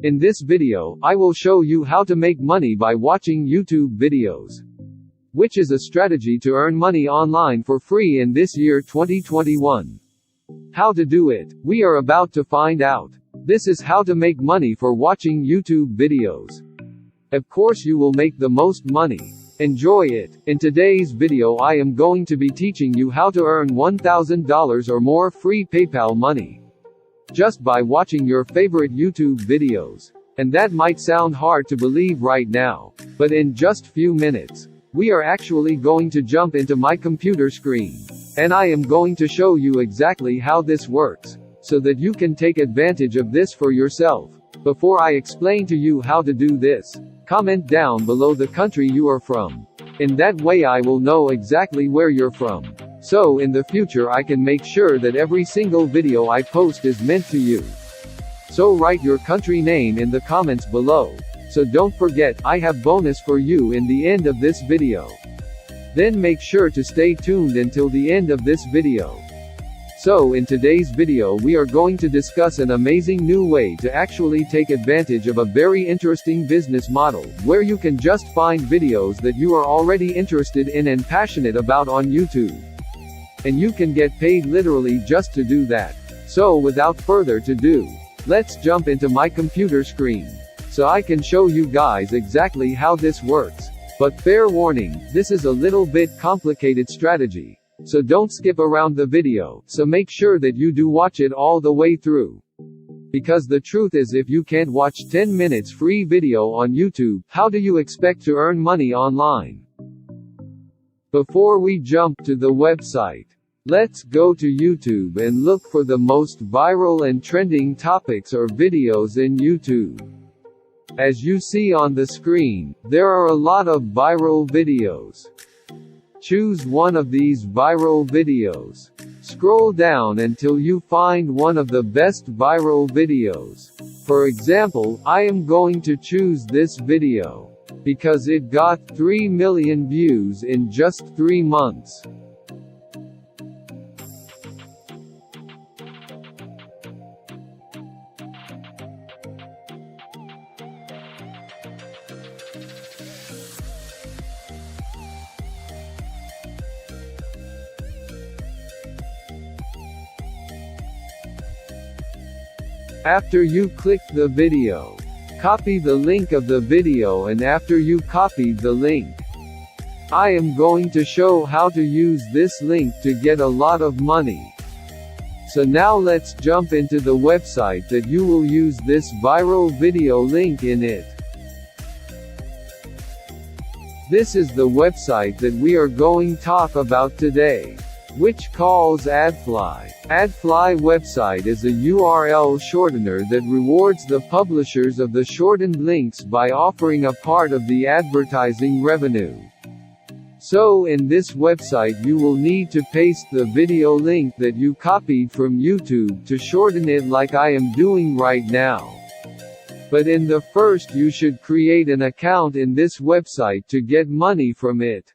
In this video, I will show you how to make money by watching YouTube videos, which is a strategy to earn money online for free in this year 2021. How to do it, we are about to find out. This is how to make money for watching YouTube videos. Of course you will make the most money. Enjoy it. In today's video I am going to be teaching you how to earn $1,000 or more free PayPal money just by watching your favorite YouTube videos. And that might sound hard to believe right now, but in just few minutes, we are actually going to jump into my computer screen, and I am going to show you exactly how this works, so that you can take advantage of this for yourself. Before I explain to you how to do this, comment down below the country you are from. In that way I will know exactly where you're from. So in the future I can make sure that every single video I post is meant to you. So write your country name in the comments below. So don't forget, I have bonus for you in the end of this video. Then make sure to stay tuned until the end of this video. So in today's video we are going to discuss an amazing new way to actually take advantage of a very interesting business model, where you can just find videos that you are already interested in and passionate about on YouTube. And you can get paid literally just to do that. So without further ado, let's jump into my computer screen, so I can show you guys exactly how this works. But fair warning, this is a little bit complicated strategy. So don't skip around the video, so make sure that you do watch it all the way through. Because the truth is, if you can't watch 10 minutes free video on YouTube, how do you expect to earn money online? Before we jump to the website, let's go to YouTube and look for the most viral and trending topics or videos in YouTube. As you see on the screen, there are a lot of viral videos. Choose one of these viral videos. Scroll down until you find one of the best viral videos. For example, I am going to choose this video, because it got 3 million views in just 3 months. After you click the video, copy the link of the video, and after you copied the link, I am going to show how to use this link to get a lot of money. So now let's jump into the website that you will use this viral video link in it. This is the website that we are going to talk about today, which calls AdFly. AdFly website is a URL shortener that rewards the publishers of the shortened links by offering a part of the advertising revenue. So in this website you will need to paste the video link that you copied from YouTube to shorten it, like I am doing right now. But in the first you should create an account in this website to get money from it.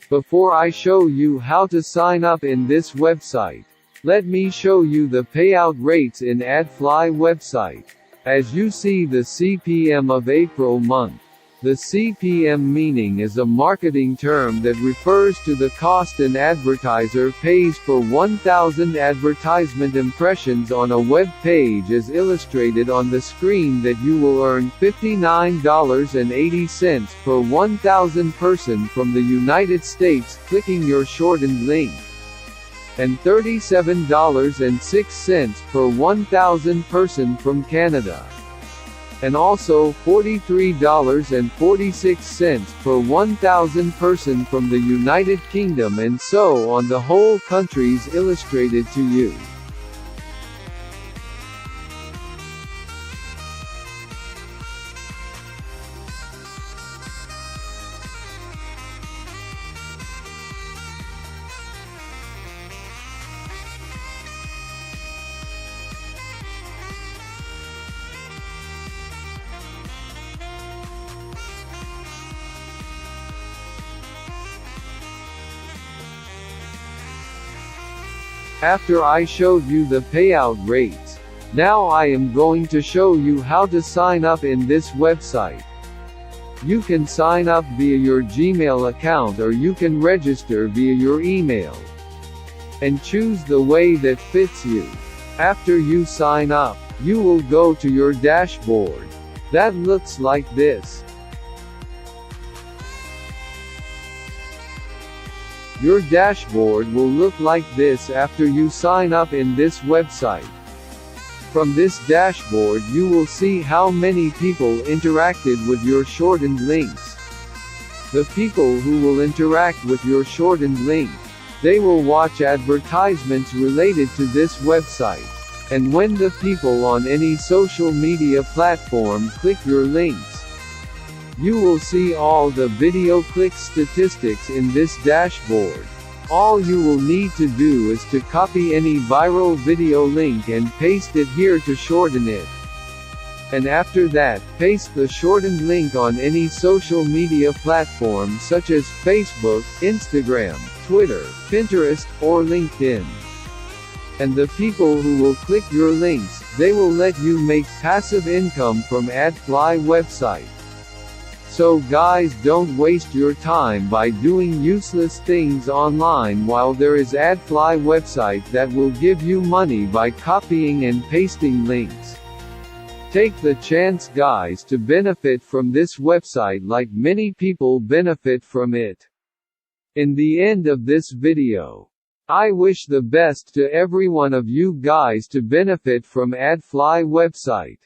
Before I show you how to sign up in this website, let me show you the payout rates in AdFly website. As you see the CPM of April month. The CPM meaning is a marketing term that refers to the cost an advertiser pays for 1,000 advertisement impressions on a web page, as illustrated on the screen, that you will earn $59.80 per 1,000 person from the United States clicking your shortened link, and $37.06 per 1,000 person from Canada, and also $43.46 per 1,000 person from the United Kingdom, and so on, the whole countries illustrated to you. After I showed you the payout rates, Now I am going to show you how to sign up in this website. You can sign up via your Gmail account or you can register via your email. And choose the way that fits you. After you sign up, you will go to your dashboard. That looks like this. Your dashboard will look like this after you sign up in this website. From this dashboard you will see how many people interacted with your shortened links. The people who will interact with your shortened link, they will watch advertisements related to this website. And when the people on any social media platform click your links, you will see all the video click statistics in this dashboard. All you will need to do is to copy any viral video link and paste it here to shorten it. And after that, paste the shortened link on any social media platform such as Facebook, Instagram, Twitter, Pinterest, or LinkedIn. And the people who will click your links, they will let you make passive income from AdFly website. So guys, don't waste your time by doing useless things online while there is AdFly website that will give you money by copying and pasting links. Take the chance guys to benefit from this website like many people benefit from it. In the end of this video, I wish the best to every one of you guys to benefit from AdFly website.